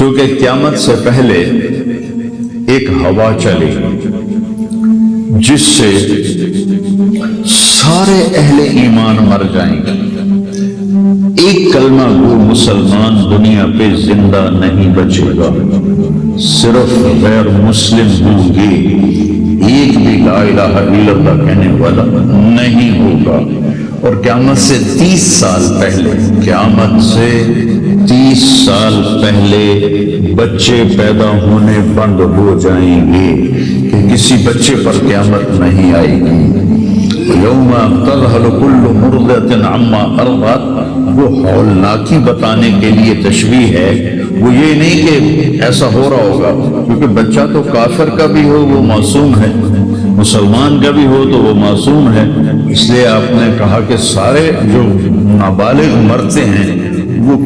چونکہ قیامت سے پہلے ایک ہوا چلے جس سے سارے اہل ایمان مر جائیں گے، ایک کلمہ گو مسلمان دنیا پہ زندہ نہیں بچے گا، صرف غیر مسلم ہوں گے، ایک بھی لا الہ الا اللہ کہنے والا نہیں ہوگا۔ اور قیامت سے 30 سال پہلے، قیامت سے 30 سال پہلے بچے پیدا ہونے بند ہو جائیں گے کہ کسی بچے پر قیامت نہیں آئے گی۔ یوم تذہل کل مرضعۃ عما ارضعت، وہ ہولناکی بتانے کے لیے تشبیہ ہے، وہ یہ نہیں کہ ایسا ہو رہا ہوگا، کیونکہ بچہ تو کافر کا بھی ہو وہ معصوم ہے، مسلمان کا بھی ہو تو وہ معصوم ہے، اس لیے آپ نے کہا کہ سارے جو نابالغ مرتے ہیں وہ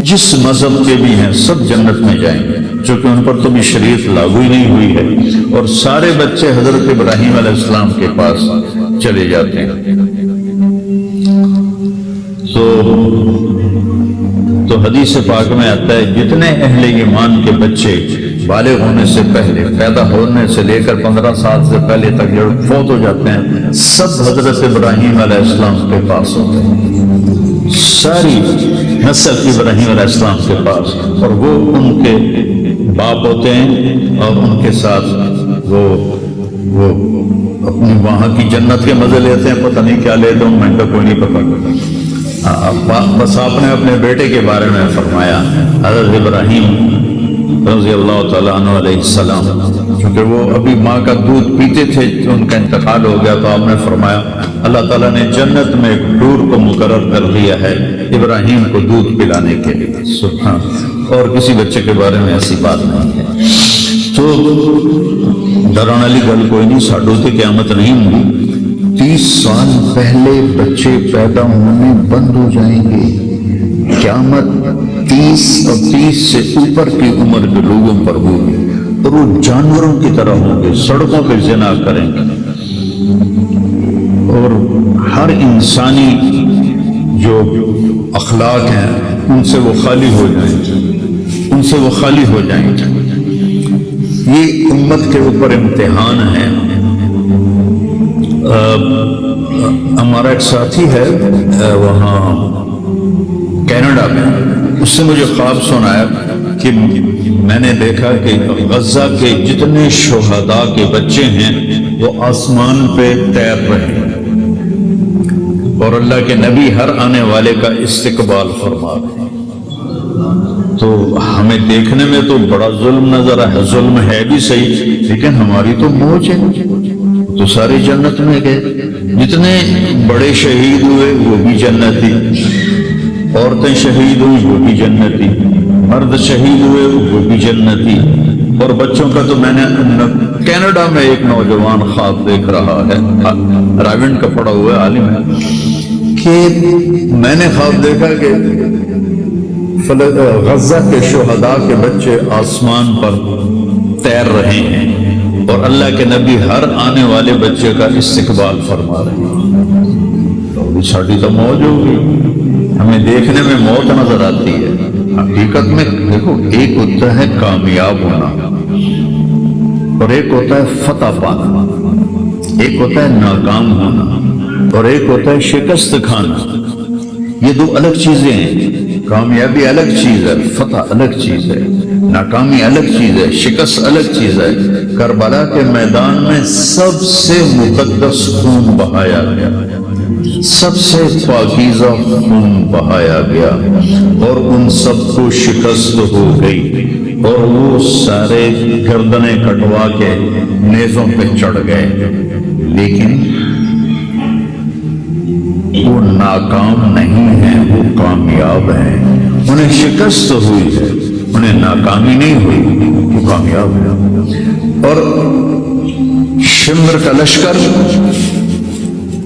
جس مذہب کے بھی ہیں سب جنت میں جائیں گے، چونکہ ان پر تو بھی شریعت لاگو ہی نہیں ہوئی ہے، اور سارے بچے حضرت ابراہیم علیہ السلام کے پاس چلے جاتے ہیں۔ تو حدیث پاک میں آتا ہے جتنے اہل ایمان کے بچے بالغ ہونے سے پہلے، پیدا ہونے سے لے کر 15 سال سے پہلے تک جو فوت ہو جاتے ہیں، سب حضرت ابراہیم علیہ السلام کے پاس ہوتے ہیں، ساری نسل ابراہیم علیہ السلام کے پاس، اور وہ ان کے باپ ہوتے ہیں، اور ان کے ساتھ وہ اپنی وہاں کی جنت کے مزے لیتے ہیں، پتہ نہیں کیا لیتے ہوں، میں تو کوئی نہیں پتہ۔ بس آپ نے اپنے بیٹے کے بارے میں فرمایا، حضرت ابراہیم رضی اللہ تعالیٰ عنہ علیہ السلام، کیونکہ وہ ابھی ماں کا دودھ پیتے تھے، ان کا انتقال ہو گیا، تو آپ نے فرمایا اللہ تعالیٰ نے جنت میں ایک ڈور کو مقرر کر دیا ہے ابراہیم کو دودھ پلانے کے لیے، سبحان، اور کسی بچے کے بارے میں ایسی بات نہیں ہے۔ تو ڈران والی گل کوئی نہیں، ساڈو تے قیامت نہیں ہوگی، 30 سال پہلے بچے پیدا ہونے بند ہو جائیں گے، قیامت 30 اور 30 سے اوپر کی عمر کے لوگوں پر ہوگی، اور وہ جانوروں کی طرح ہوں گے، سڑکوں پہ زنا کریں گے، اور ہر انسانی جو اخلاق ہیں ان سے وہ خالی ہو جائیں گے، ان سے وہ خالی ہو جائیں گے۔ یہ امت کے اوپر امتحان ہے۔ ہمارا ایک ساتھی ہے وہاں کینیڈا میں، اس سے مجھے خواب سنایا کہ میں نے دیکھا کہ غزہ کے جتنے شہداء کے بچے ہیں وہ آسمان پہ تیر رہے ہیں، اور اللہ کے نبی ہر آنے والے کا استقبال فرما رہے ہیں۔ تو ہمیں دیکھنے میں تو بڑا ظلم نظر ہے، ظلم ہے بھی صحیح، لیکن ہماری تو موج ہے، تو سارے جنت میں گئے، جتنے بڑے شہید ہوئے وہ بھی جنتی، عورتیں شہید ہوئی وہ بھی جنتی، مرد شہید ہوئے وہ بھی جنتی، اور بچوں کا تو میں نے کینیڈا میں ایک نوجوان خواب دیکھ رہا ہے، راونڈ کا پڑھا ہوا عالم ہے، کہ میں نے خواب دیکھا کہ غزہ کے شہداء کے بچے آسمان پر تیر رہے ہیں، اور اللہ کے نبی ہر آنے والے بچے کا استقبال فرما رہے ہیں۔ تو ابھی ساڑھی تو موج ہوگی، ہمیں دیکھنے میں موت نظر آتی ہے، حقیقت میں دیکھو ایک ہوتا ہے کامیاب ہونا، اور ایک ہوتا ہے فتح پانا، ایک ہوتا ہے ناکام ہونا، اور ایک ہوتا ہے شکست کھانا۔ یہ دو الگ چیزیں ہیں، کامیابی الگ چیز ہے، فتح الگ چیز ہے، ناکامی الگ چیز ہے، شکست الگ چیز ہے۔ کربلا کے میدان میں سب سے مقدس خون بہایا گیا، سب سے پاکیزہ خون بہایا گیا، اور ان سب کو شکست ہو گئی، اور وہ سارے گردنیں کٹوا کے نیزوں پہ چڑھ گئے، لیکن وہ ناکام نہیں ہیں، وہ کامیاب ہیں۔ انہیں شکست ہوئی ہے، انہیں ناکامی نہیں ہوئی، وہ کامیاب ہیں۔ اور شمر کا لشکر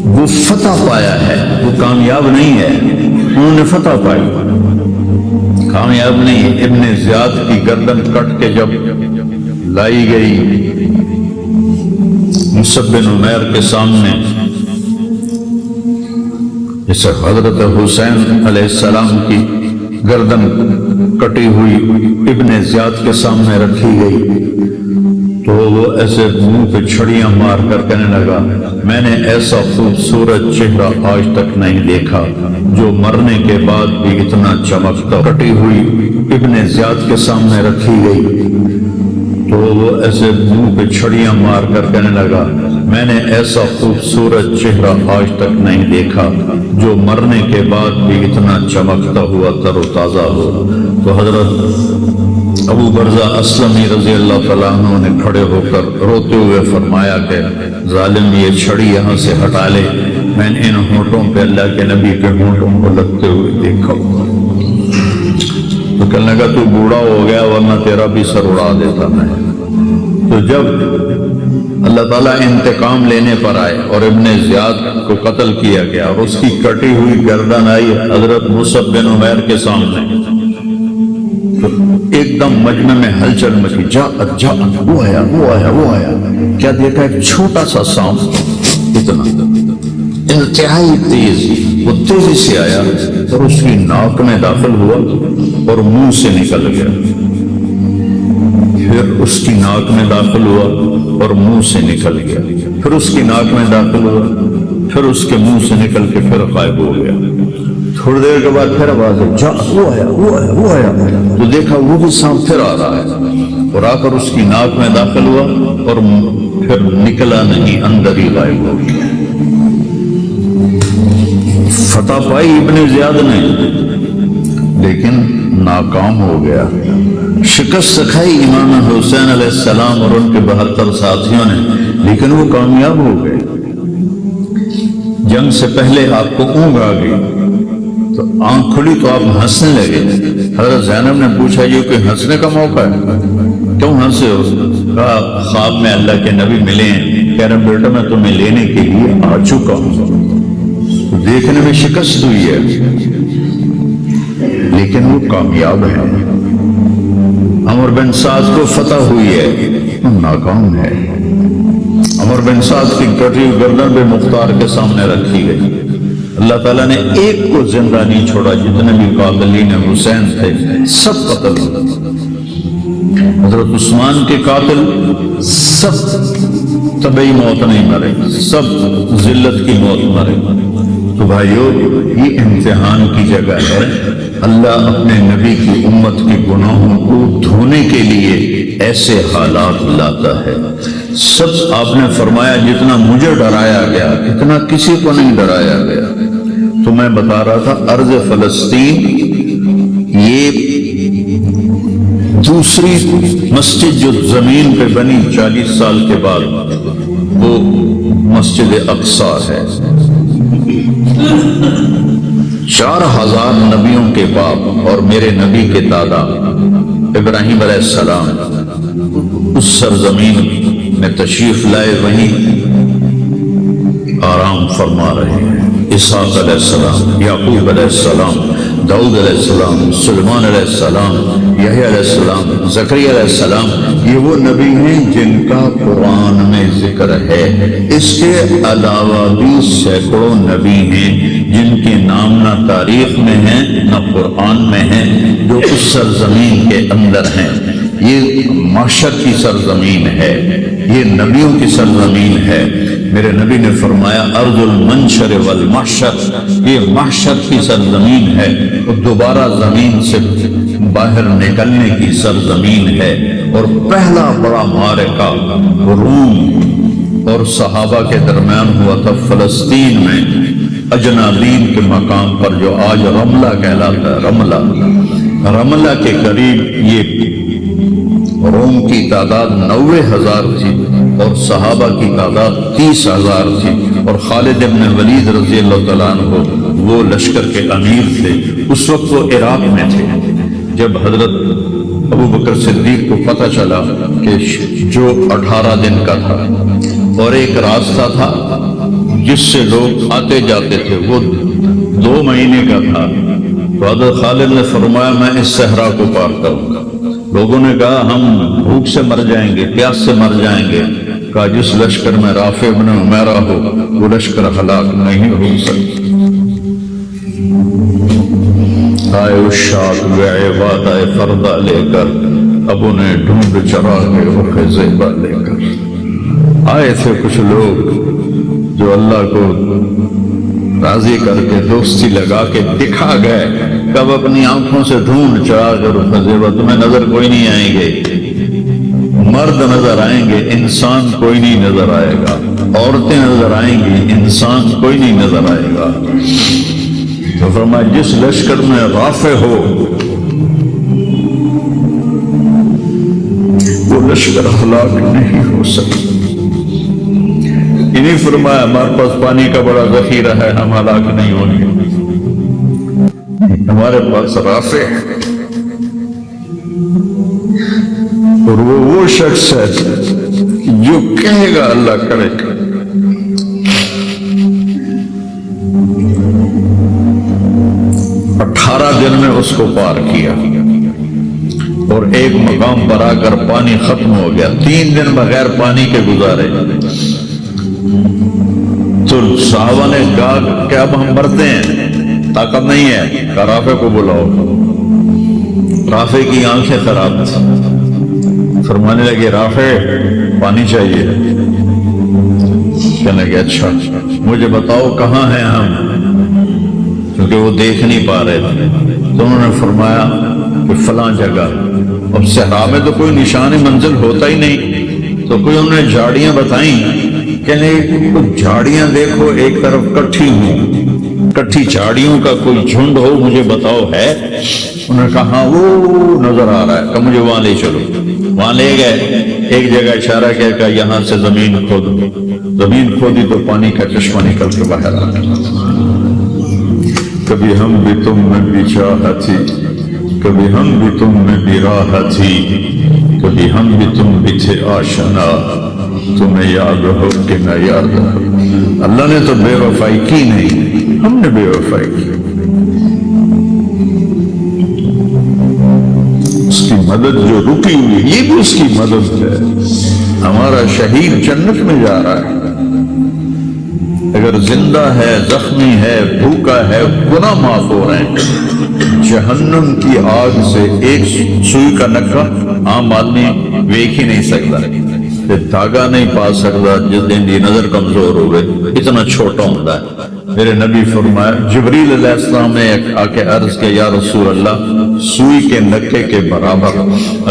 وہ فتح پایا ہے، وہ کامیاب نہیں ہے، انہوں نے فتح پائی، کامیاب نہیں۔ ابن زیاد کی گردن کٹ کے جب لائی گئی مصعب بن عمیر کے سامنے، جسے حضرت حسین علیہ السلام کی گردن کٹی ہوئی ابن زیاد کے سامنے رکھی گئی تو وہ ایسے منہ پہ چھڑیاں مار کر کہنے لگا میں نے ایسا خوبصورت چہرہ آج تک نہیں دیکھا جو مرنے کے بعد بھی اتنا چمکتا. کٹی ہوئی ابن زیاد کے سامنے رکھی گئی تو وہ ایسے منہ پہ چھڑیاں مار کر کہنے لگا میں نے ایسا خوبصورت چہرہ آج تک نہیں دیکھا جو مرنے کے بعد بھی اتنا چمکتا ہوا تر و تازہ ہو. تو حضرت ابو برزہ اسلمی رضی اللہ تعالیٰ عنہ نے کھڑے ہو کر روتے ہوئے فرمایا کہ ظالم یہ چھڑی یہاں سے ہٹا لے، میں نے ان ہونٹوں پہ اللہ کے نبی کے ہونٹوں کو لگتے ہوئے دیکھا. تو کہنے لگا تو بوڑھا ہو گیا ورنہ تیرا بھی سر اڑا دیتا میں. تو جب اللہ تعالیٰ انتقام لینے پر آئے اور ابن زیاد کو قتل کیا گیا اور اس کی کٹی ہوئی گردن آئی حضرت مصعب بن عمیر کے سامنے، تو ایک دم مجمع میں ہلچل مچی. جا وہ آیا کیا دیکھا؟ ایک چھوٹا سا سانپ، اتنا انتہائی تیز، وہ تیزی سے آیا اور اس کی ناک میں داخل ہوا اور منہ سے نکل گیا. پھر اس کی ناک میں داخل ہوا اور منہ سے نکل گیا. پھر اس کی ناک میں داخل ہوا، پھر اس کے منہ سے نکل کے پھر غائب ہو گیا. تھوڑی دیر کے بعد پھر آواز ہے جا وہ آیا. تو دیکھا وہ بھی سانپ پھر آ رہا ہے اور آ کر اس کی ناک میں داخل ہوا اور پھر نکلا نہیں، اندر ہی غائب ہو گیا. فتح پائی ابن زیاد نے لیکن ناکام ہو گیا. شکست کھائی امام حسین علیہ السلام اور ان کے 72 ساتھیوں نے، لیکن وہ کامیاب ہو گئے. جنگ سے پہلے آپ کو اونگ آ گئی تو آنکھ کھلی تو آپ ہنسنے لگے. حضرت زینب نے پوچھا یہ کوئی ہنسنے کا موقع ہے، کیوں ہنسے ہو؟ کہا خواب میں اللہ کے نبی ملے ہیں، کہہ رہے بیٹا میں تمہیں لینے کے لیے آ چکا ہوں. دیکھنے میں شکست ہوئی ہے لیکن وہ کامیاب ہے. عمر بن سعد کو فتح ہوئی ہے، وہ ناکام ہے. عمر بن سعد کی کٹی گردن بے مختار کے سامنے رکھی گئی. اللہ تعالیٰ نے ایک کو زندہ نہیں چھوڑا، جتنے بھی قاتلین حسین تھے سب قتل ہوئے. حضرت عثمان کے قاتل سب طبعی موت نہیں مرے، سب ذلت کی موت مرے. تو بھائیو یہ امتحان کی جگہ ہے. اللہ اپنے نبی کی امت کے گناہوں کو دھونے کے لیے ایسے حالات لاتا ہے. سب آپ نے فرمایا جتنا مجھے ڈرایا گیا اتنا کسی کو نہیں ڈرایا گیا. تو میں بتا رہا تھا ارض فلسطین یہ دوسری مسجد جو زمین پہ بنی 40 سال کے بعد وہ مسجد اقصی ہے. 4000 نبیوں کے باپ اور میرے نبی کے دادا ابراہیم علیہ السلام اس سرزمین میں تشریف لائے، وہیں آرام فرما رہے ہیں. اسحاق علیہ السلام، یعقوب علیہ السلام، داؤد علیہ السلام، سلیمان علیہ السلام، یحییٰ علیہ السلام، زکریا علیہ السلام، یہ وہ نبی ہیں جن کا قرآن میں ذکر ہے. اس کے علاوہ بھی سینکڑوں نبی ہیں جن کے نام نہ تاریخ میں ہیں نہ قرآن میں ہیں، جو اس سرزمین کے اندر ہیں. یہ معشر کی سرزمین ہے، یہ نبیوں کی سرزمین ہے. میرے نبی نے فرمایا ارض المنشر والمحشر، یہ محشر کی سرزمین ہے اور دوبارہ زمین سے باہر نکلنے کی سرزمین ہے. اور پہلا بڑا معرکہ روم اور صحابہ کے درمیان ہوا تھا فلسطین میں، اجنابین کے مقام پر جو آج رملہ کہلاتا ہے. رملہ کے قریب یہ روم کی تعداد 90,000 تھی اور صحابہ کی تعداد 30,000 تھی. اور خالد ابن ولید رضی اللہ تعالیٰ عنہ وہ لشکر کے امیر تھے. اس وقت وہ عراق میں تھے. جب حضرت ابو بکر صدیق کو پتہ چلا کہ جو 18 دن کا تھا اور ایک راستہ تھا جس سے لوگ آتے جاتے تھے وہ 2 مہینے کا تھا، تو حضرت خالد نے فرمایا میں اس صحرا کو پار کروں گا. لوگوں نے کہا ہم بھوک سے مر جائیں گے، پیاس سے مر جائیں گے. کہا جس لشکر میں رافع بن عمیرہ ہو وہ لشکر ہلاک نہیں ہو سکتا. سقائے الشاط گئے وعدہ فردہ لے کر، اب انہیں ڈھونڈ چرا کے رخ زیبا لے کر آئے تھے کچھ لوگ جو اللہ کو راضی کر کے دوستی لگا کے دکھا گئے، کب اپنی آنکھوں سے ڈھونڈ چرا کے رخ زیبا، تمہیں نظر کوئی نہیں آئیں گے، مرد نظر آئیں گے، انسان کوئی نہیں نظر آئے گا، عورتیں نظر آئیں گی، انسان کوئی نہیں نظر آئے گا۔ تو فرمایا جس لشکر میں رافع ہو وہ لشکر ہلاک نہیں ہو سکتا۔ انہیں فرمایا ہمارے پاس پانی کا بڑا ذخیرہ ہے، ہم ہلاک نہیں ہوں گے، ہمارے پاس رافع ہے، اور وہ شخص ہے جو کہے گا اللہ کرے گا۔ 18 دن میں اس کو پار کیا، اور ایک مقام پر آ کر پانی ختم ہو گیا، 3 دن بغیر پانی کے گزارے۔ تو صحابہ نے کہا کہ اب ہم مرتے ہیں، طاقت نہیں ہے، کہ رافع کو بلاؤ۔ رافع کی آنکھیں خراب تھی، فرمانے لگے رافع پانی چاہیے، کہنے لگے اچھا مجھے بتاؤ کہاں ہیں ہم، کیونکہ وہ دیکھ نہیں پا رہے تھے۔ تو انہوں نے فرمایا کہ فلاں جگہ، اب صحرا میں تو کوئی نشان منزل ہوتا ہی نہیں، تو کوئی انہوں نے جھاڑیاں بتائیں، کہنے کچھ جھاڑیاں دیکھو ایک طرف کٹھی ہوں، کٹھی جھاڑیوں کا کوئی جھنڈ ہو مجھے بتاؤ ہے۔ انہوں نے کہا ہاں وہ نظر آ رہا ہے، کہ مجھے وہاں لے چلو۔ وہاں لے گئے، ایک جگہ اشارہ کیا کہ یہاں سے زمین کھودو، زمین کھودی تو پانی کا چشمہ نکل کے باہر آ گیا۔ کبھی ہم بھی تم میں بھی چاہ تھی، کبھی ہم بھی تم میں بھی راہ تھی، کبھی ہم بھی تم بھی تھے آشنا، تمہیں یاد ہو کہ نہ یاد ہو۔ اللہ نے تو بے وفائی کی نہیں، ہم نے بے وفائی کی۔ اس کی مدد جو رکی ہوئی، یہ بھی اس کی مدد ہے۔ ہمارا شہید جنت میں جا رہا ہے، اگر زندہ ہے، زخمی ہے، بھوکا ہے، گناہ معاف ہو رہے ہیں۔ جہنم کی آگ سے ایک سوئی کا نکا عام آدمی دیکھ ہی نہیں سکتا، دھاگا نہیں پا سکتا، جس دن کی نظر کمزور ہو گئے، اتنا چھوٹا ہوتا ہے۔ میرے نبی فرمایا، جبریل علیہ السلام نے آ کے عرض کیا یا رسول اللہ، سوئی کے نکے کے برابر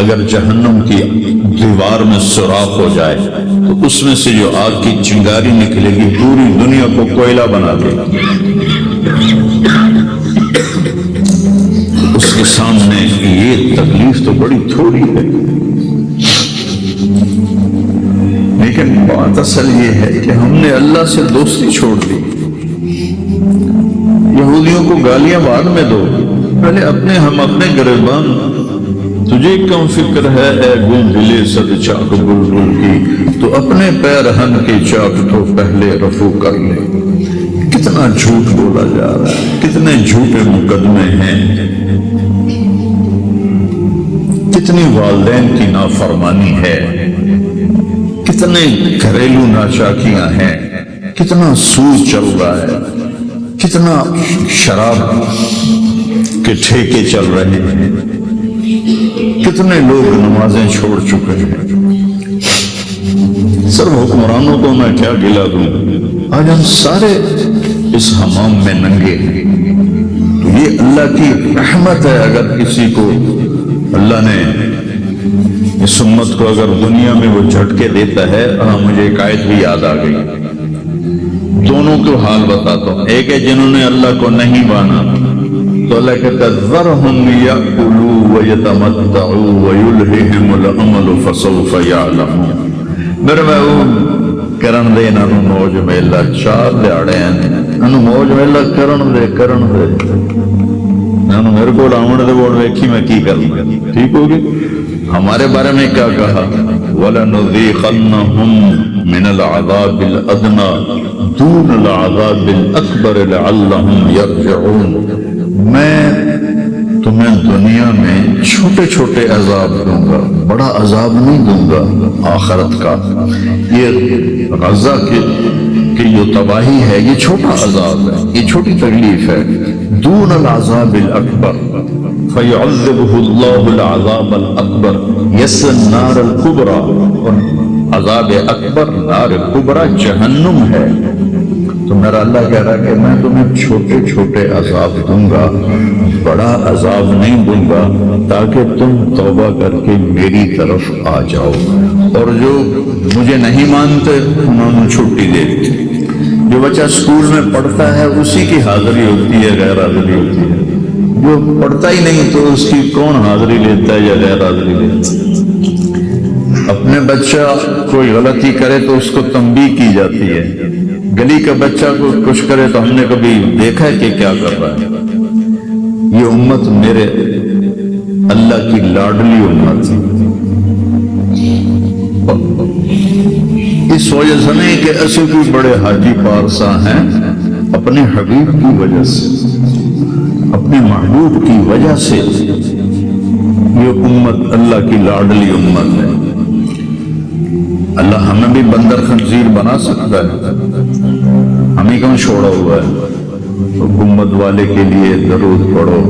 اگر جہنم کی دیوار میں سوراخ ہو جائے تو اس میں سے جو آگ کی چنگاری نکلے گی پوری دنیا کو کوئلہ بنا دے گی۔ اس کے سامنے یہ تکلیف تو بڑی تھوڑی ہے، لیکن بات اصل یہ ہے کہ ہم نے اللہ سے دوستی چھوڑ دی۔ یہودیوں کو گالیاں بعد میں دو، پہلے ہم اپنے گریبان۔ تجھے کم فکر ہے اے گل دلے صد چاک بلبل کی، تو اپنے پیرہن کی چاک تو پہلے رفو کر لے۔ کتنا جھوٹ بولا جا رہا ہے، کتنے جھوٹے مقدمے ہیں، کتنی والدین کی نافرمانی ہے، کتنے گھریلو ناچاکیاں ہیں، کتنا سود چل رہا ہے، کتنا شراب کے ٹھیکے چل رہے ہیں، کتنے لوگ نمازیں چھوڑ چکے ہیں۔ سر حکمرانوں کو میں کیا گلا دوں، آج ہم سارے اس حمام میں ننگے ہیں۔ تو یہ اللہ کی رحمت ہے، اگر کسی کو اللہ نے اس امت کو اگر دنیا میں وہ جھٹکے دیتا ہے۔ مجھے ایک آیت بھی یاد آ گئی، دونوں کو حال بتاتا ہوں۔ ایک ہے جنہوں نے اللہ کو نہیں مانا، تو اللہ کہتا ہے ذرہم یأکلوا ویتمتعوا ویلہہم الامل فسوف یعلمون۔ میرے محبوب کرن دے انہوں موج میلہ، 4 دیہڑے ہیں انہوں موج میلہ کرن دے انہوں میرے کو آمن دے بوڑ ویکھی میں کی کرنا، ٹھیک ہوگی۔ ہمارے بارے میں کیا کہا، وَلَنُذِيقَنَّهُمْ مِنَ الْعَذَابِ الْأَدْنَى دُونَ الْعَذَابِ الْأَكْبَرِ لَعَلَّهُمْ يَرْجِعُونَ۔ میں تمہیں دنیا میں چھوٹے چھوٹے عذاب دوں گا، بڑا عذاب نہیں دوں گا آخرت کا۔ یہ غزہ کہ جو تباہی ہے یہ چھوٹا عذاب ہے، یہ چھوٹی تکلیف ہے. دون العذاب الاکبر فیعذبہ اللہ العذاب الاکبر یس النار الکبریٰ، اور عذاب اکبر نار کبریٰ جہنم ہے. تو میرا اللہ کہہ رہا کہ میں تمہیں چھوٹے چھوٹے عذاب دوں گا، بڑا عذاب نہیں دوں گا، تاکہ تم توبہ کر کے میری طرف آ جاؤ. اور جو مجھے نہیں مانتے انہوں نے چھٹی دے دی. جو بچہ اسکول میں پڑھتا ہے اسی کی حاضری ہوتی ہے، غیر حاضری ہوتی ہے. جو پڑھتا ہی نہیں تو اس کی کون حاضری لیتا ہے یا غیر حاضری لیتا ہے. اپنے بچہ کوئی غلطی کرے تو اس کو تنبیہ کی جاتی ہے. گلی کا بچہ کو کچھ کرے تو ہم نے کبھی دیکھا ہے کہ کیا کر رہا ہے. یہ امت میرے اللہ کی لاڈلی امت ہے. اس وجہ سے نہیں کہ ایسے کوئی بڑے حاجی پارسا ہیں، اپنے حبیب کی وجہ سے، اپنے محبوب کی وجہ سے یہ امت اللہ کی لاڈلی امت ہے. اللہ ہمیں بھی بندر خنزیر بنا سکتا ہے، ہمیں کیوں چھوڑا ہوا ہے. تو امت والے کے لیے درود پڑھو.